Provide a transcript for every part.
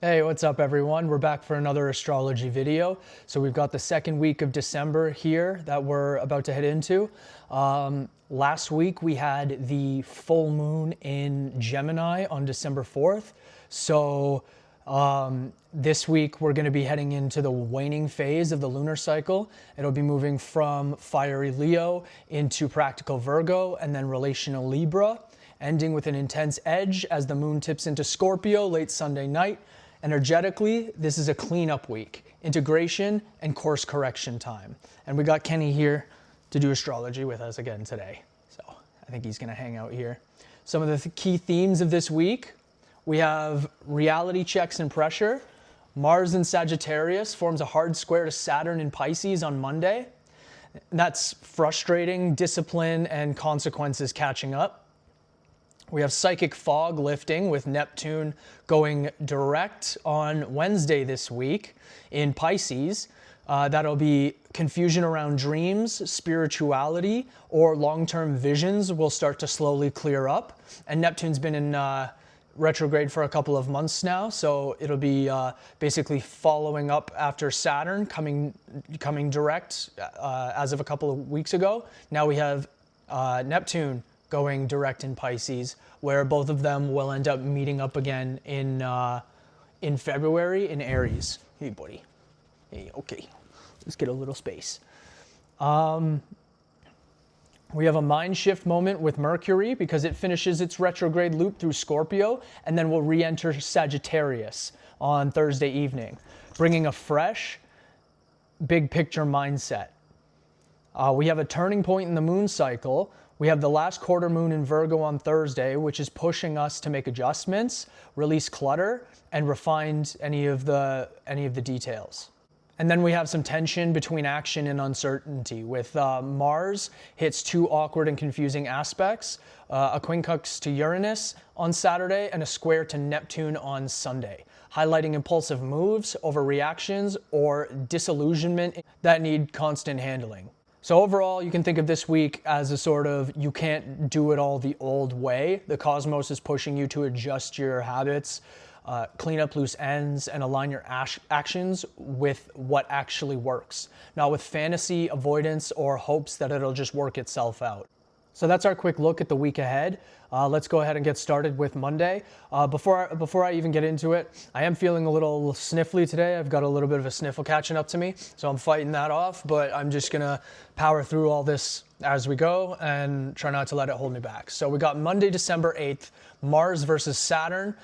Hey, what's up everyone? We're back for another astrology video. So we've got the second week of December here that we're about to head into. Last week we had the full moon in Gemini on December 4th. So this week we're going to be heading into the waning phase of the lunar cycle. It'll be moving from fiery Leo into practical Virgo and then relational Libra, ending with an intense edge as the moon tips into Scorpio late Sunday night. Energetically, this is a cleanup week, integration and course correction time. And we got Kenny here to do astrology with us again today. So I think he's going to hang out here. Some of the key themes of this week, we have reality checks and pressure. Mars in Sagittarius forms a hard square to Saturn in Pisces on Monday. That's frustrating, discipline and consequences catching up. We have psychic fog lifting with Neptune going direct on Wednesday this week in Pisces. That'll be confusion around dreams, spirituality, or long-term visions will start to slowly clear up. And Neptune's been in retrograde for a couple of months now, so it'll be basically following up after Saturn coming direct as of a couple of weeks ago. Now we have Neptune going direct in Pisces, where both of them will end up meeting up again in February in Aries. Hey, buddy. Hey, okay. Let's get a little space. We have a mind shift moment with Mercury because it finishes its retrograde loop through Scorpio and then will re-enter Sagittarius on Thursday evening, bringing a fresh, big picture mindset. We have a turning point in the moon cycle. We have the last quarter moon in Virgo on Thursday, which is pushing us to make adjustments, release clutter, and refine any of the details. And then we have some tension between action and uncertainty with Mars hits two awkward and confusing aspects, a quincunx to Uranus on Saturday and a square to Neptune on Sunday, highlighting impulsive moves, overreactions, or disillusionment that need constant handling. So overall, you can think of this week as a sort of, you can't do it all the old way. The cosmos is pushing you to adjust your habits, clean up loose ends, and align your actions with what actually works. Not with fantasy, avoidance, or hopes that it'll just work itself out. So that's our quick look at the week ahead. Let's go ahead and get started with Monday. Before I even get into it, I am feeling a little sniffly today. I've got a little bit of a sniffle catching up to me, so I'm fighting that off, but I'm just gonna power through all this as we go and try not to let it hold me back. So we got Monday, December 8th, Mars versus Saturn,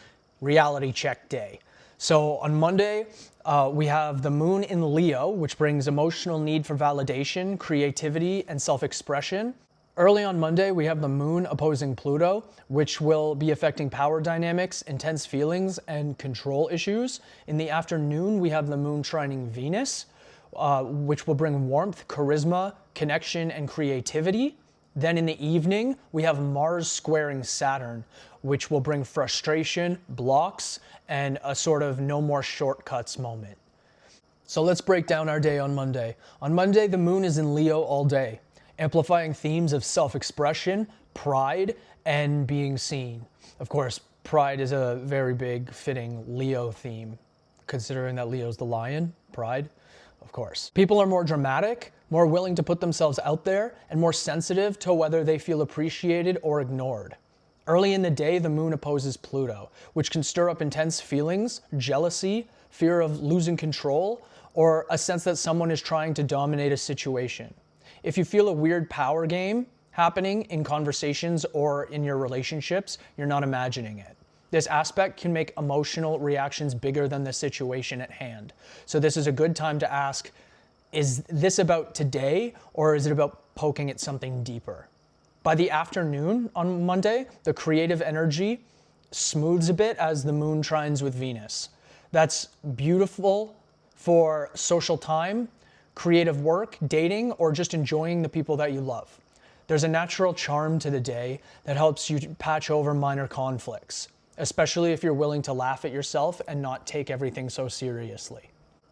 reality check day. So on Monday, we have the moon in Leo, which brings emotional need for validation, creativity, and self-expression. Early on Monday, we have the moon opposing Pluto, which will be affecting power dynamics, intense feelings, and control issues. In the afternoon, we have the moon trining Venus, which will bring warmth, charisma, connection, and creativity. Then in the evening, we have Mars squaring Saturn, which will bring frustration, blocks, and a sort of no more shortcuts moment. So let's break down our day on Monday. On Monday, the moon is in Leo all day, amplifying themes of self-expression, pride, and being seen. Of course, pride is a very big fitting Leo theme, considering that Leo's the lion, pride, of course. People are more dramatic, more willing to put themselves out there, and more sensitive to whether they feel appreciated or ignored. Early in the day, the moon opposes Pluto, which can stir up intense feelings, jealousy, fear of losing control, or a sense that someone is trying to dominate a situation. If you feel a weird power game happening in conversations or in your relationships, you're not imagining it. This aspect can make emotional reactions bigger than the situation at hand. So this is a good time to ask, is this about today or is it about poking at something deeper? By the afternoon on Monday, the creative energy smooths a bit as the moon trines with Venus. That's beautiful for social time, creative work, dating, or just enjoying the people that you love. There's a natural charm to the day that helps you patch over minor conflicts, especially if you're willing to laugh at yourself and not take everything so seriously.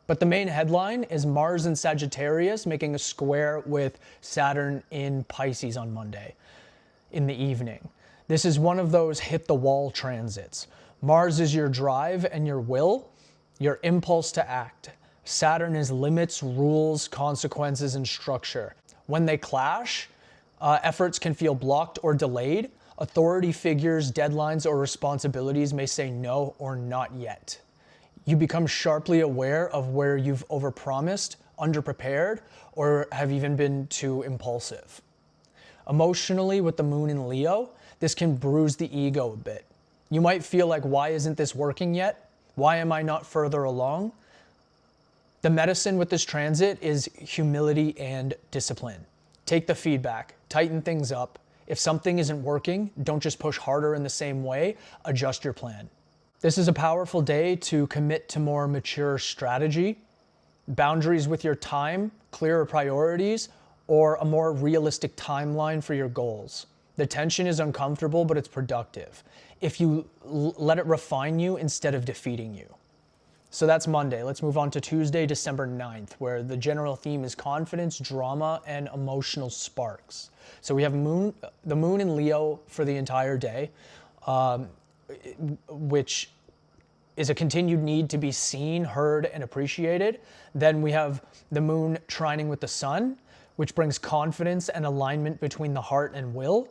But the main headline is Mars in Sagittarius making a square with Saturn in Pisces on Monday in the evening. This is one of those hit the wall transits. Mars is your drive and your will, your impulse to act. Saturn is limits, rules, consequences, and structure. When they clash, efforts can feel blocked or delayed. Authority figures, deadlines, or responsibilities may say no or not yet. You become sharply aware of where you've overpromised, underprepared, or have even been too impulsive. Emotionally, with the moon in Leo, this can bruise the ego a bit. You might feel like, why isn't this working yet? Why am I not further along? The medicine with this transit is humility and discipline. Take the feedback, tighten things up. If something isn't working, don't just push harder in the same way, adjust your plan. This is a powerful day to commit to more mature strategy, boundaries with your time, clearer priorities, or a more realistic timeline for your goals. The tension is uncomfortable, but it's productive if you let it refine you instead of defeating you. So that's Monday. Let's move on to Tuesday, December 9th, where the general theme is confidence, drama, and emotional sparks. So we have the moon in Leo for the entire day, which is a continued need to be seen, heard, and appreciated. Then we have the moon trining with the sun, which brings confidence and alignment between the heart and will.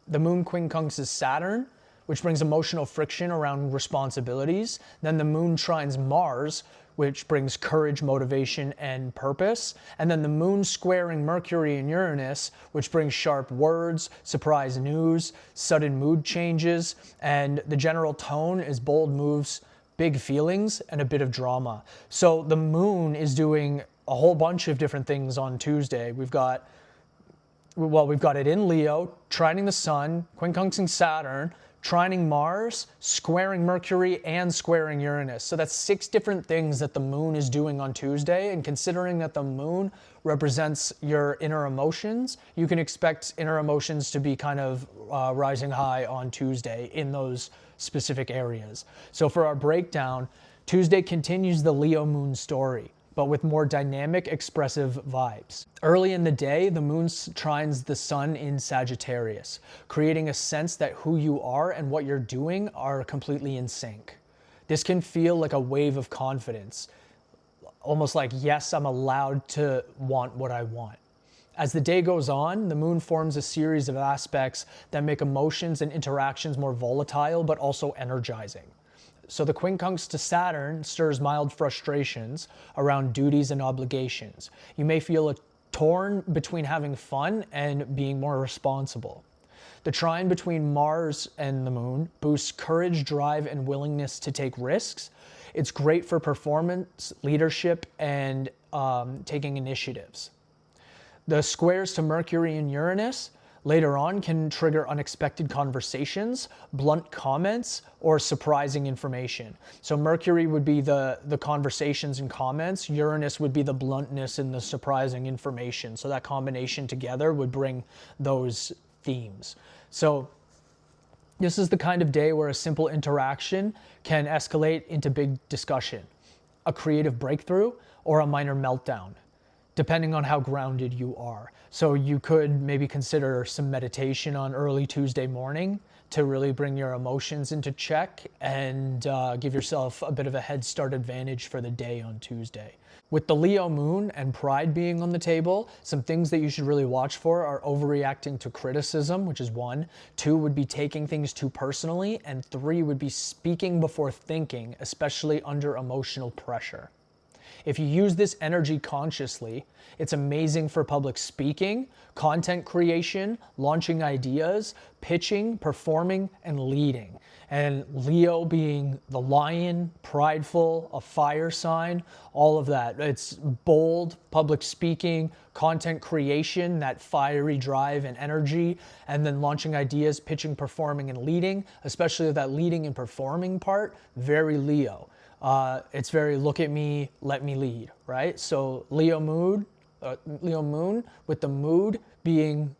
The moon quincunxes Saturn, which brings emotional friction around responsibilities. Then the moon trines Mars, which brings courage, motivation, and purpose. And then the moon squaring Mercury and Uranus, which brings sharp words, surprise news, sudden mood changes, and the general tone is bold moves, big feelings, and a bit of drama. So the moon is doing a whole bunch of different things on Tuesday. We've got it in Leo, trining the sun, quincunxing Saturn, trining Mars, squaring Mercury, and squaring Uranus. So that's 6 different things that the moon is doing on Tuesday. And considering that the moon represents your inner emotions, you can expect inner emotions to be kind of rising high on Tuesday in those specific areas. So for our breakdown, Tuesday continues the Leo moon story, but with more dynamic, expressive vibes. Early in the day, the moon trines the sun in Sagittarius, creating a sense that who you are and what you're doing are completely in sync. This can feel like a wave of confidence, almost like, yes, I'm allowed to want what I want. As the day goes on, the moon forms a series of aspects that make emotions and interactions more volatile, but also energizing. So the quincunx to Saturn stirs mild frustrations around duties and obligations. You may feel torn between having fun and being more responsible. The trine between Mars and the moon boosts courage, drive, and willingness to take risks. It's great for performance, leadership, and taking initiatives. The squares to Mercury and Uranus later on can trigger unexpected conversations, blunt comments, or surprising information. So Mercury would be the conversations and comments. Uranus would be the bluntness and the surprising information. So that combination together would bring those themes. So this is the kind of day where a simple interaction can escalate into big discussion, a creative breakthrough, or a minor meltdown, depending on how grounded you are. So you could maybe consider some meditation on early Tuesday morning to really bring your emotions into check and give yourself a bit of a head start advantage for the day on Tuesday. With the Leo moon and pride being on the table, some things that you should really watch for are overreacting to criticism, which is 1. 2 would be taking things too personally. And 3 would be speaking before thinking, especially under emotional pressure. If you use this energy consciously, it's amazing for public speaking, content creation, launching ideas, pitching, performing, and leading. And Leo being the lion, prideful, a fire sign, all of that. It's bold, public speaking, content creation, that fiery drive and energy, and then launching ideas, pitching, performing, and leading, especially that leading and performing part, very Leo. It's very look at me, let me lead, right? So Leo moon with the mood being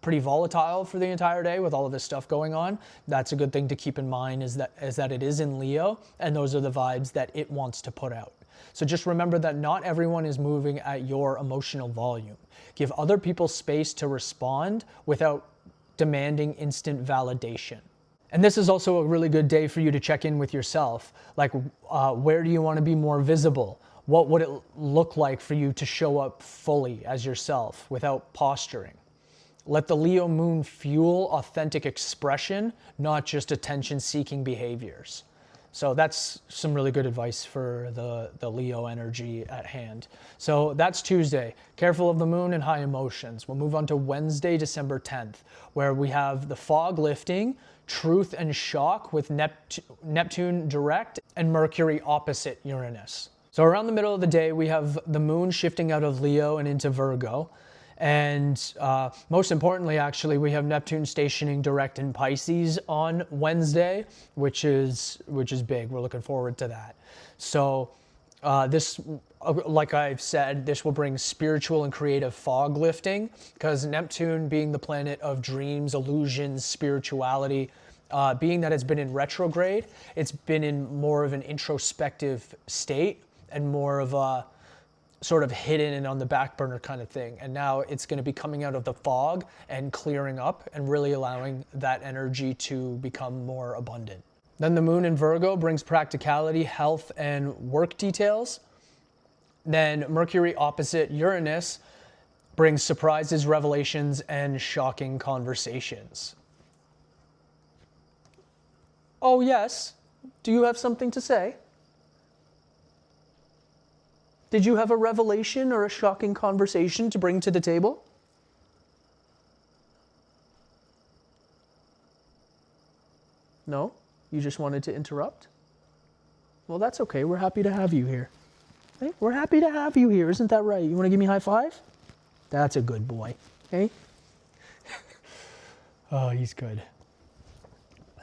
pretty volatile for the entire day with all of this stuff going on. That's a good thing to keep in mind is that it is in Leo, and those are the vibes that it wants to put out. So just remember that not everyone is moving at your emotional volume. Give other people space to respond without demanding instant validation. And this is also a really good day for you to check in with yourself. Like, where do you want to be more visible? What would it look like for you to show up fully as yourself without posturing? Let the Leo moon fuel authentic expression, not just attention-seeking behaviors. So that's some really good advice for the Leo energy at hand. So that's Tuesday. Careful of the moon and high emotions. We'll move on to Wednesday, December 10th, where we have the fog lifting, truth and shock with Neptune direct and Mercury opposite Uranus. So around the middle of the day, we have the moon shifting out of Leo and into Virgo. And most importantly, actually, we have Neptune stationing direct in Pisces on Wednesday, which is big. We're looking forward to that. So this, like I've said, this will bring spiritual and creative fog lifting, because Neptune, being the planet of dreams, illusions, spirituality, being that it's been in retrograde, it's been in more of an introspective state and more of a sort of hidden and on the back burner kind of thing. And now it's going to be coming out of the fog and clearing up and really allowing that energy to become more abundant. Then the moon in Virgo brings practicality, health, and work details. Then Mercury opposite Uranus brings surprises, revelations, and shocking conversations. Oh yes, do you have something to say? Did you have a revelation or a shocking conversation to bring to the table? No? You just wanted to interrupt? Well, that's okay. We're happy to have you here. Hey, we're happy to have you here. Isn't that right? You want to give me a high five? That's a good boy. Hey? Oh, he's good.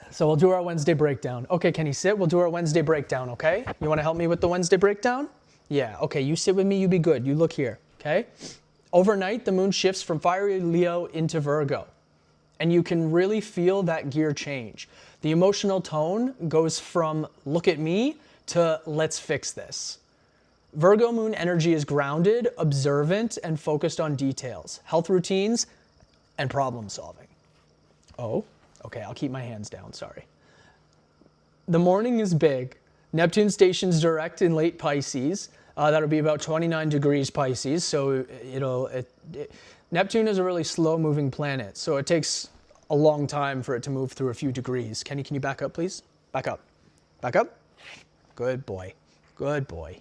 So we'll do our Wednesday breakdown. Okay, can he sit? We'll do our Wednesday breakdown, okay? You want to help me with the Wednesday breakdown? Yeah, okay, you sit with me, you be good. You look here, okay? Overnight, the moon shifts from fiery Leo into Virgo, and you can really feel that gear change. The emotional tone goes from look at me to let's fix this. Virgo moon energy is grounded, observant, and focused on details, health routines, and problem solving. Oh, okay, I'll keep my hands down, sorry. The morning is big. Neptune stations direct in late Pisces. That'll be about 29 degrees Pisces. So, Neptune is a really slow-moving planet. So it takes a long time for it to move through a few degrees. Kenny, can you back up, please? Back up. Back up. Good boy. Good boy.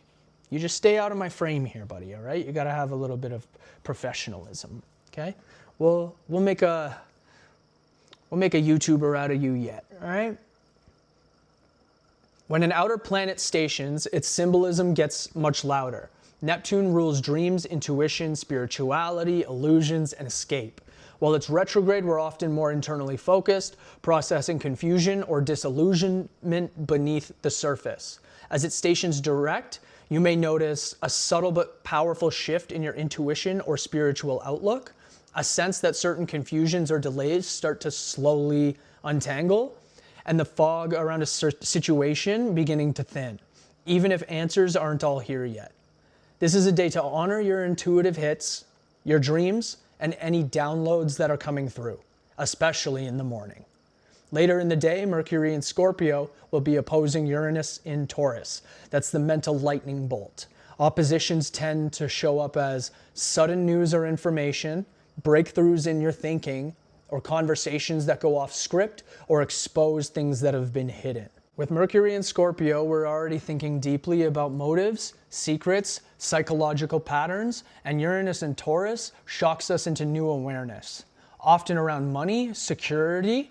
You just stay out of my frame here, buddy, all right? You got to have a little bit of professionalism, okay? We'll make a YouTuber out of you yet, all right? When an outer planet stations, its symbolism gets much louder. Neptune rules dreams, intuition, spirituality, illusions, and escape. While it's retrograde, we're often more internally focused, processing confusion or disillusionment beneath the surface. As it stations direct, you may notice a subtle but powerful shift in your intuition or spiritual outlook, a sense that certain confusions or delays start to slowly untangle, and the fog around a situation beginning to thin, even if answers aren't all here yet. This is a day to honor your intuitive hits, your dreams, and any downloads that are coming through, especially in the morning. Later in the day, Mercury in Scorpio will be opposing Uranus in Taurus. That's the mental lightning bolt. Oppositions tend to show up as sudden news or information, breakthroughs in your thinking, or conversations that go off script or expose things that have been hidden. With Mercury in Scorpio, we're already thinking deeply about motives, secrets, psychological patterns, and Uranus in Taurus shocks us into new awareness, often around money, security,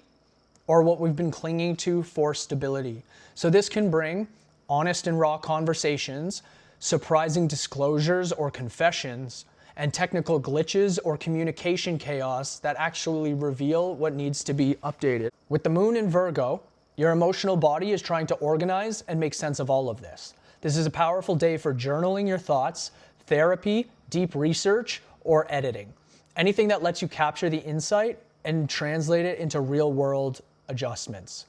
or what we've been clinging to for stability. So this can bring honest and raw conversations, surprising disclosures or confessions, and technical glitches or communication chaos that actually reveal what needs to be updated. With the moon in Virgo, your emotional body is trying to organize and make sense of all of this. This is a powerful day for journaling your thoughts, therapy, deep research, or editing. Anything that lets you capture the insight and translate it into real-world adjustments.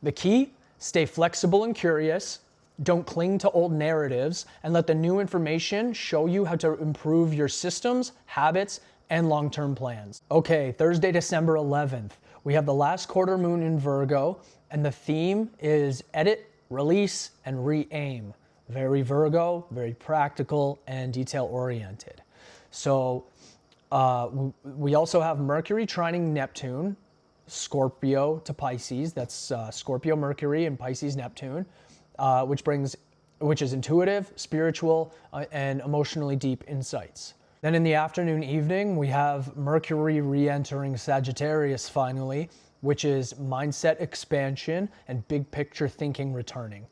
The key, stay flexible and curious, don't cling to old narratives, and let the new information show you how to improve your systems, habits, and long-term plans. Okay, Thursday, December 11th. We have the last quarter moon in Virgo, and the theme is edit, release, and re-aim. Very Virgo, very practical, and detail-oriented. So we also have Mercury trining Neptune, Scorpio to Pisces. That's Scorpio Mercury and Pisces Neptune, which is intuitive, spiritual, and emotionally deep insights. Then in the afternoon, evening, we have Mercury re-entering Sagittarius finally, which is mindset expansion and big picture thinking returning.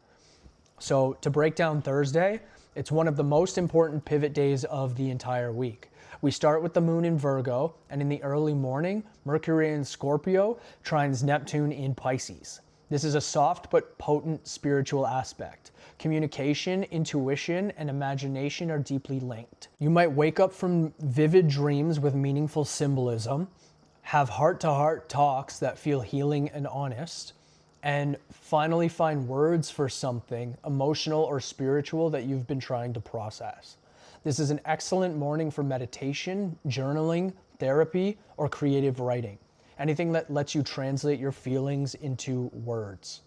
So to break down Thursday, it's one of the most important pivot days of the entire week. We start with the moon in Virgo, and in the early morning, Mercury in Scorpio trines Neptune in Pisces. This is a soft but potent spiritual aspect. Communication, intuition, and imagination are deeply linked. You might wake up from vivid dreams with meaningful symbolism, have heart-to-heart talks that feel healing and honest, and finally find words for something emotional or spiritual that you've been trying to process. This is an excellent morning for meditation, journaling, therapy, or creative writing. Anything that lets you translate your feelings into words.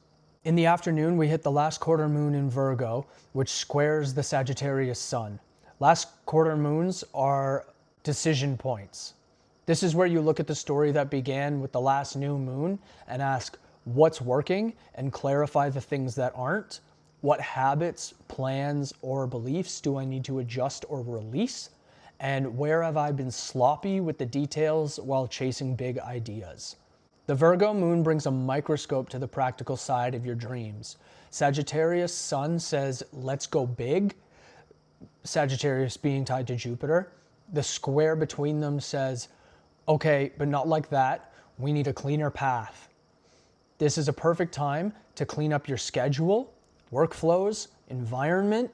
In the afternoon, we hit the last quarter moon in Virgo, which squares the Sagittarius sun. Last quarter moons are decision points. This is where you look at the story that began with the last new moon and ask, what's working, and clarify the things that aren't. What habits, plans, or beliefs do I need to adjust or release? And where have I been sloppy with the details while chasing big ideas? The Virgo moon brings a microscope to the practical side of your dreams. Sagittarius sun says, let's go big. Sagittarius being tied to Jupiter. The square between them says, okay, but not like that. We need a cleaner path. This is a perfect time to clean up your schedule, workflows, environment,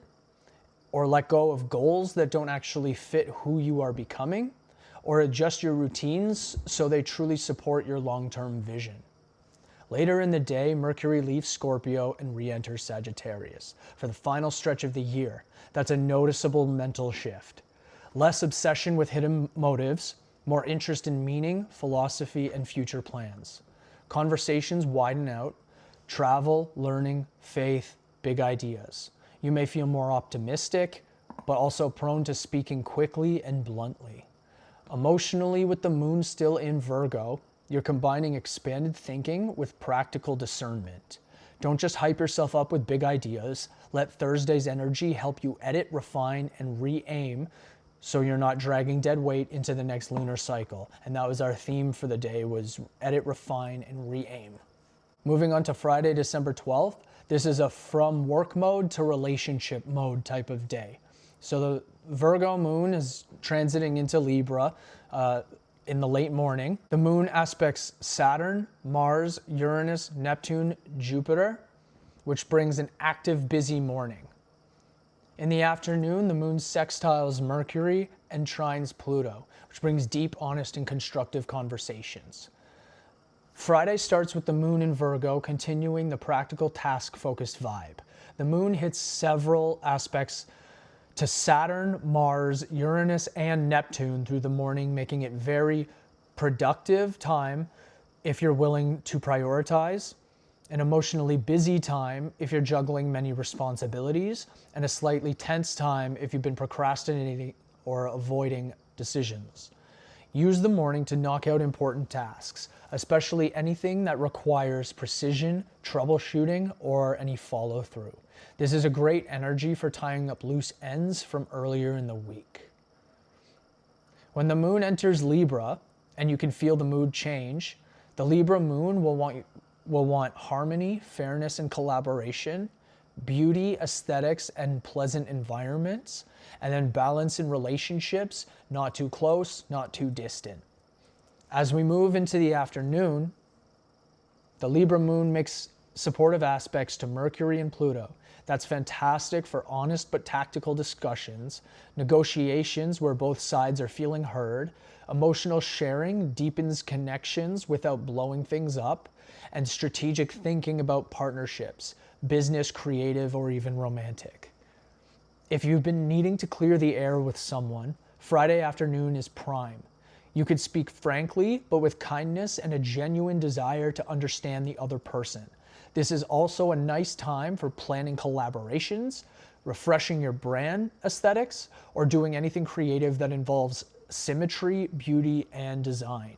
or let go of goals that don't actually fit who you are becoming, or adjust your routines so they truly support your long-term vision. Later in the day, Mercury leaves Scorpio and re-enters Sagittarius for the final stretch of the year. That's a noticeable mental shift. Less obsession with hidden motives, more interest in meaning, philosophy, and future plans. Conversations widen out, travel, learning, faith, big ideas. You may feel more optimistic, but also prone to speaking quickly and bluntly. Emotionally, with the moon still in Virgo, you're combining expanded thinking with practical discernment. Don't just hype yourself up with big ideas. Let Thursday's energy help you edit, refine, and re-aim so you're not dragging dead weight into the next lunar cycle. And that was our theme for the day, was edit, refine, and re-aim. Moving on to Friday, December 12th, this is a from work mode to relationship mode type of day. So the Virgo moon is transiting into Libra in the late morning. The moon aspects Saturn, Mars, Uranus, Neptune, Jupiter, which brings an active, busy morning. In the afternoon, the moon sextiles Mercury and trines Pluto, which brings deep, honest, and constructive conversations. Friday starts with the moon in Virgo, continuing the practical, task-focused vibe. The moon hits several aspects to Saturn, Mars, Uranus, and Neptune through the morning, making it very productive time if you're willing to prioritize, an emotionally busy time if you're juggling many responsibilities, and a slightly tense time if you've been procrastinating or avoiding decisions. Use the morning to knock out important tasks, especially anything that requires precision, troubleshooting, or any follow-through. This is a great energy for tying up loose ends from earlier in the week. When the moon enters Libra, and you can feel the mood change, the Libra moon will want harmony, fairness, and collaboration, beauty, aesthetics, and pleasant environments, and then balance in relationships, not too close, not too distant. As we move into the afternoon, the Libra moon makes supportive aspects to Mercury and Pluto. That's fantastic for honest but tactical discussions, negotiations where both sides are feeling heard, emotional sharing deepens connections without blowing things up, and strategic thinking about partnerships, business, creative, or even romantic. If you've been needing to clear the air with someone, Friday afternoon is prime. You could speak frankly, but with kindness and a genuine desire to understand the other person. This is also a nice time for planning collaborations, refreshing your brand aesthetics, or doing anything creative that involves symmetry, beauty, and design.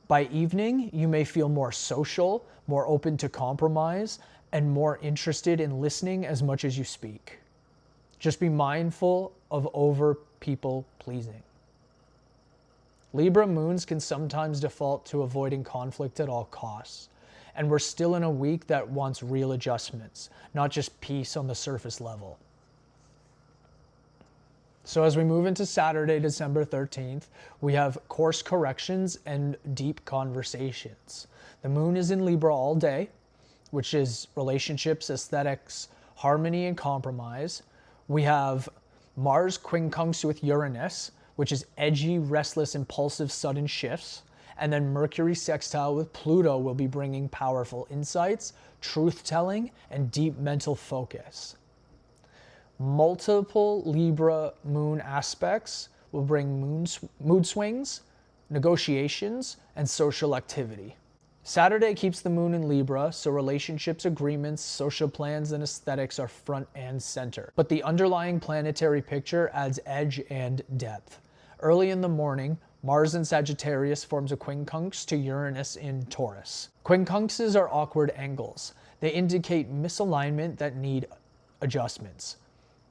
By evening, you may feel more social, more open to compromise, and more interested in listening as much as you speak. Just be mindful of over people pleasing. Libra moons can sometimes default to avoiding conflict at all costs. And we're still in a week that wants real adjustments, not just peace on the surface level. So as we move into Saturday, December 13th, we have course corrections and deep conversations. The moon is in Libra all day, which is relationships, aesthetics, harmony, and compromise. We have Mars quincunx with Uranus, which is edgy, restless, impulsive, sudden shifts. And then Mercury sextile with Pluto will be bringing powerful insights, truth-telling, and deep mental focus. Multiple Libra moon aspects will bring mood swings, negotiations, and social activity. Saturday keeps the moon in Libra, so relationships, agreements, social plans, and aesthetics are front and center. But the underlying planetary picture adds edge and depth. Early in the morning, Mars in Sagittarius forms a quincunx to Uranus in Taurus. Quincunxes are awkward angles. They indicate misalignment that need adjustments.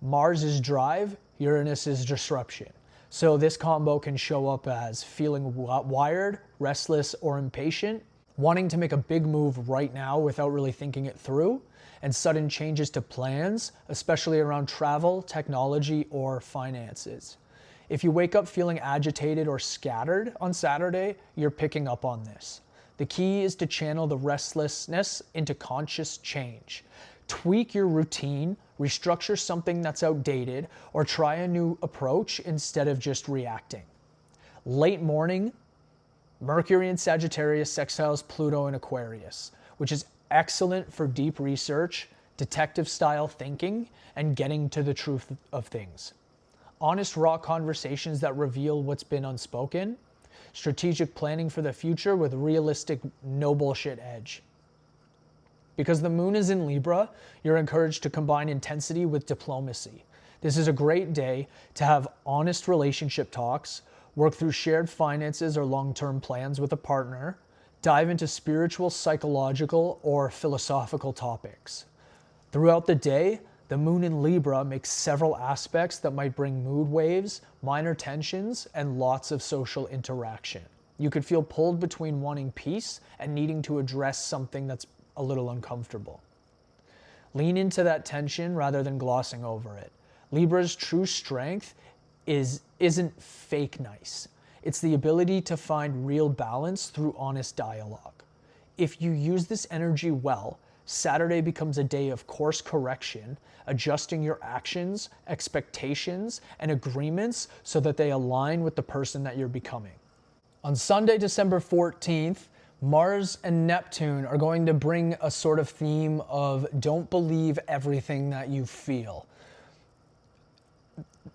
Mars is drive, Uranus is disruption. So this combo can show up as feeling wired, restless, or impatient, wanting to make a big move right now without really thinking it through, and sudden changes to plans, especially around travel, technology, or finances. If you wake up feeling agitated or scattered on Saturday, you're picking up on this. The key is to channel the restlessness into conscious change. Tweak your routine, restructure something that's outdated, or try a new approach instead of just reacting. Late morning, Mercury in Sagittarius sextiles Pluto in Aquarius, which is excellent for deep research, detective-style thinking, and getting to the truth of things. Honest, raw conversations that reveal what's been unspoken, strategic planning for the future with realistic, no bullshit edge. Because the moon is in Libra, you're encouraged to combine intensity with diplomacy. This is a great day to have honest relationship talks, work through shared finances or long-term plans with a partner, dive into spiritual, psychological, or philosophical topics. Throughout the day, the moon in Libra makes several aspects that might bring mood waves, minor tensions, and lots of social interaction. You could feel pulled between wanting peace and needing to address something that's a little uncomfortable. Lean into that tension rather than glossing over it. Libra's true strength isn't fake nice. It's the ability to find real balance through honest dialogue. If you use this energy well, Saturday becomes a day of course correction, adjusting your actions, expectations, and agreements so that they align with the person that you're becoming. On Sunday, December 14th, Mars and Neptune are going to bring a sort of theme of don't believe everything that you feel.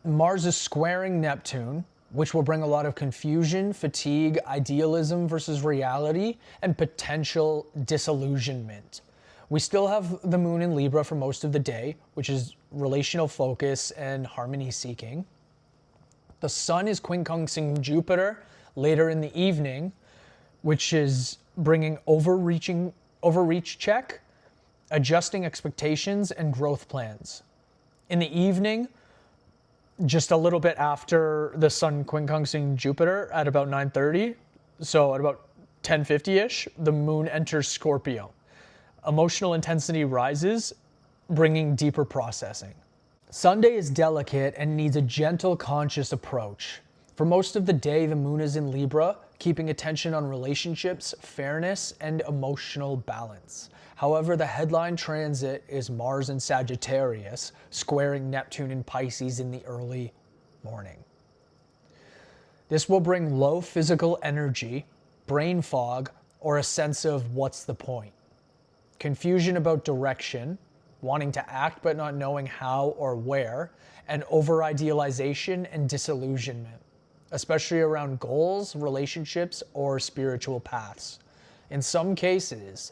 Mars is squaring Neptune, which will bring a lot of confusion, fatigue, idealism versus reality, and potential disillusionment. We still have the moon in Libra for most of the day, which is relational focus and harmony seeking. The sun is quincunxing Jupiter later in the evening, which is bringing overreach check, adjusting expectations, and growth plans. In the evening, just a little bit after the sun quincunxing Jupiter at about 9:30, so at about 10:50-ish, the moon enters Scorpio. Emotional intensity rises, bringing deeper processing. Sunday is delicate and needs a gentle, conscious approach. For most of the day, the moon is in Libra, keeping attention on relationships, fairness, and emotional balance. However, the headline transit is Mars in Sagittarius, squaring Neptune in Pisces in the early morning. This will bring low physical energy, brain fog, or a sense of what's the point. Confusion about direction, wanting to act but not knowing how or where, and over-idealization and disillusionment. especially around goals, relationships, or spiritual paths. In some cases,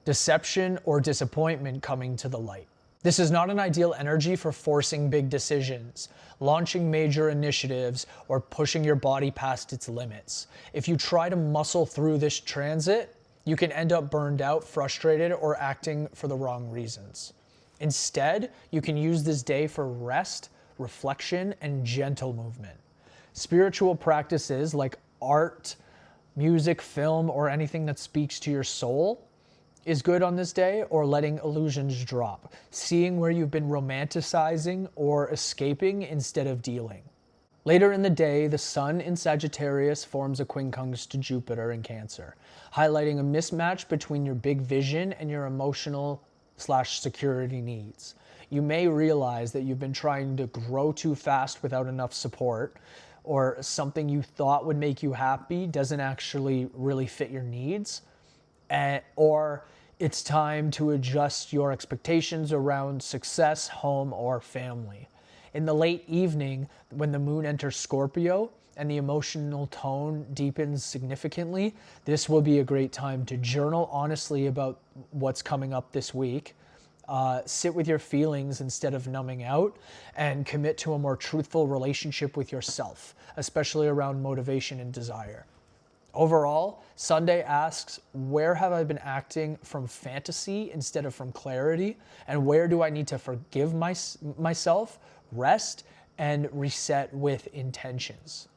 deception or disappointment coming to the light. This is not an ideal energy for forcing big decisions, launching major initiatives, or pushing your body past its limits. If you try to muscle through this transit, you can end up burned out, frustrated, or acting for the wrong reasons. Instead, you can use this day for rest, reflection, and gentle movement. Spiritual practices like art, music, film, or anything that speaks to your soul is good on this day, or letting illusions drop, seeing where you've been romanticizing or escaping instead of dealing. Later in the day, the Sun in Sagittarius forms a quincunx to Jupiter in Cancer, highlighting a mismatch between your big vision and your emotional/security needs. You may realize that you've been trying to grow too fast without enough support, or something you thought would make you happy doesn't actually really fit your needs, or it's time to adjust your expectations around success, home, or family. In the late evening, when the moon enters Scorpio and the emotional tone deepens significantly, this will be a great time to journal honestly about what's coming up this week, sit with your feelings instead of numbing out, and commit to a more truthful relationship with yourself, especially around motivation and desire. Overall, Sunday asks, where have I been acting from fantasy instead of from clarity? And where do I need to forgive myself, rest, and reset with intentions?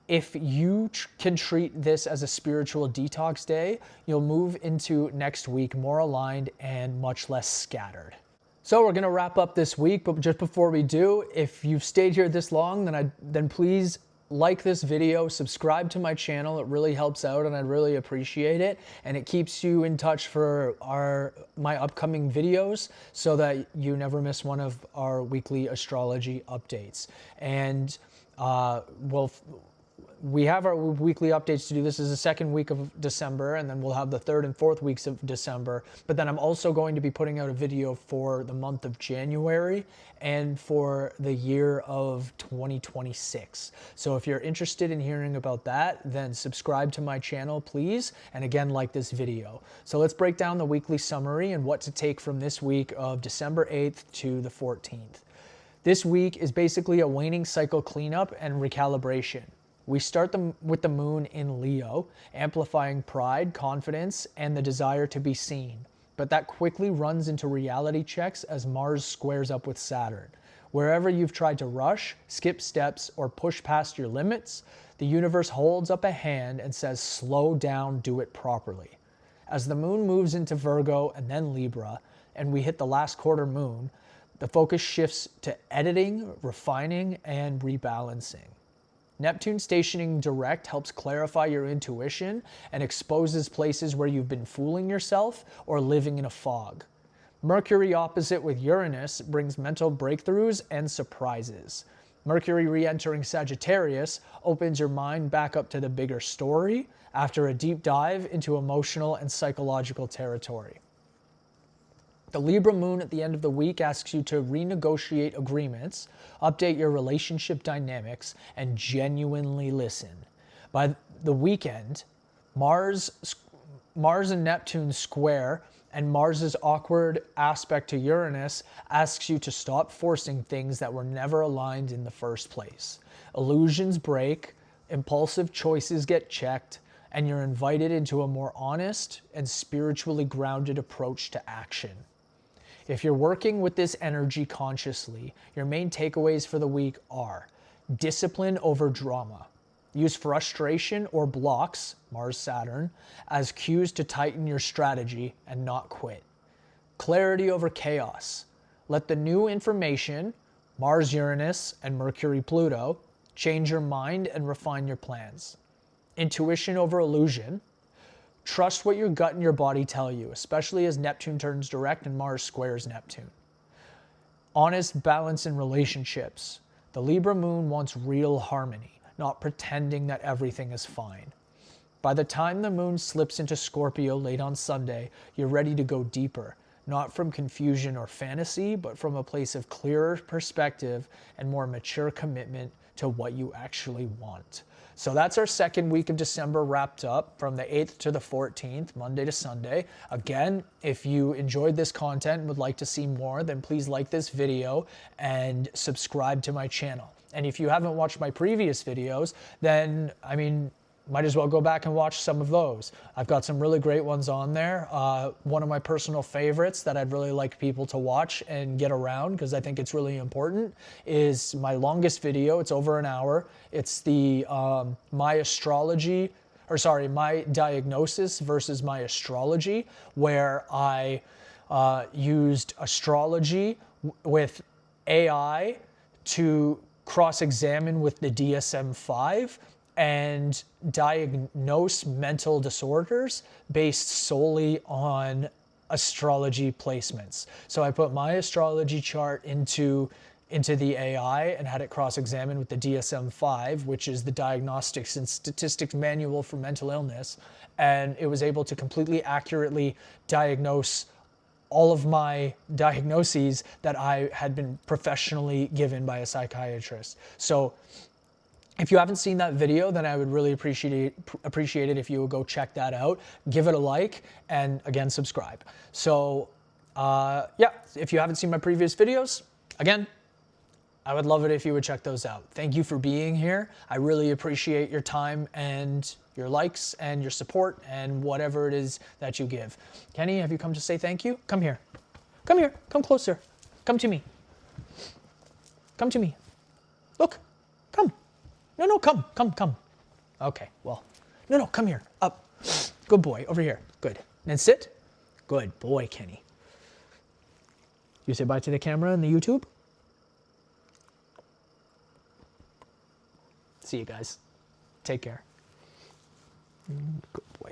If you can treat this as a spiritual detox day, you'll move into next week more aligned and much less scattered. So we're going to wrap up this week, but just before we do, if you've stayed here this long, then please like this video, subscribe to my channel. It really helps out and I really appreciate it. And it keeps you in touch for my upcoming videos so that you never miss one of our weekly astrology updates. And we have our weekly updates to do. This is the second week of December, and then we'll have the third and fourth weeks of December. But then I'm also going to be putting out a video for the month of January and for the year of 2026. So if you're interested in hearing about that, then subscribe to my channel, please. And again, like this video. So let's break down the weekly summary and what to take from this week of December 8th to the 14th. This week is basically a waning cycle cleanup and recalibration. We start with the moon in Leo, amplifying pride, confidence, and the desire to be seen. But that quickly runs into reality checks as Mars squares up with Saturn. Wherever you've tried to rush, skip steps, or push past your limits, the universe holds up a hand and says, slow down, do it properly. As the moon moves into Virgo and then Libra, and we hit the last quarter moon, the focus shifts to editing, refining, and rebalancing. Neptune stationing direct helps clarify your intuition and exposes places where you've been fooling yourself or living in a fog. Mercury opposite with Uranus brings mental breakthroughs and surprises. Mercury re-entering Sagittarius opens your mind back up to the bigger story after a deep dive into emotional and psychological territory. The Libra moon at the end of the week asks you to renegotiate agreements, update your relationship dynamics, and genuinely listen. By the weekend, Mars and Neptune square, and Mars's awkward aspect to Uranus asks you to stop forcing things that were never aligned in the first place. Illusions break, impulsive choices get checked, and you're invited into a more honest and spiritually grounded approach to action. If you're working with this energy consciously, your main takeaways for the week are: discipline over drama. Use frustration or blocks, Mars-Saturn, as cues to tighten your strategy and not quit. Clarity over chaos. Let the new information, Mars-Uranus and Mercury-Pluto, change your mind and refine your plans. Intuition over illusion. Trust what your gut and your body tell you, especially as Neptune turns direct and Mars squares Neptune. Honest balance in relationships. The Libra moon wants real harmony, not pretending that everything is fine. By the time the moon slips into Scorpio late on Sunday, you're ready to go deeper, not from confusion or fantasy, but from a place of clearer perspective and more mature commitment to what you actually want. So that's our second week of December wrapped up from the 8th to the 14th, Monday to Sunday. Again, if you enjoyed this content and would like to see more, then please like this video and subscribe to my channel. And if you haven't watched my previous videos, then, I mean, might as well go back and watch some of those. I've got some really great ones on there. One of my personal favorites that I'd really like people to watch and get around, because I think it's really important, is my longest video. It's over an hour. It's the my diagnosis versus my astrology, where I used astrology with AI to cross-examine with the DSM-5 and diagnose mental disorders based solely on astrology placements. So I put my astrology chart into the AI and had it cross-examined with the DSM-5, which is the Diagnostics and Statistics Manual for Mental Illness, and it was able to completely accurately diagnose all of my diagnoses that I had been professionally given by a psychiatrist. So if you haven't seen that video, then I would really appreciate it if you would go check that out, give it a like, and again, subscribe. So yeah, if you haven't seen my previous videos, again, I would love it if you would check those out. Thank you for being here. I really appreciate your time and your likes and your support and whatever it is that you give. Kenny, have you come to say thank you? Come here. Come here. Come closer. Come to me. Come to me. Look. Come. No, come. Okay, well, no, come here, up. Good boy, over here, good. And sit. Good boy, Kenny. You say bye to the camera and the YouTube? See you guys. Take care. Good boy.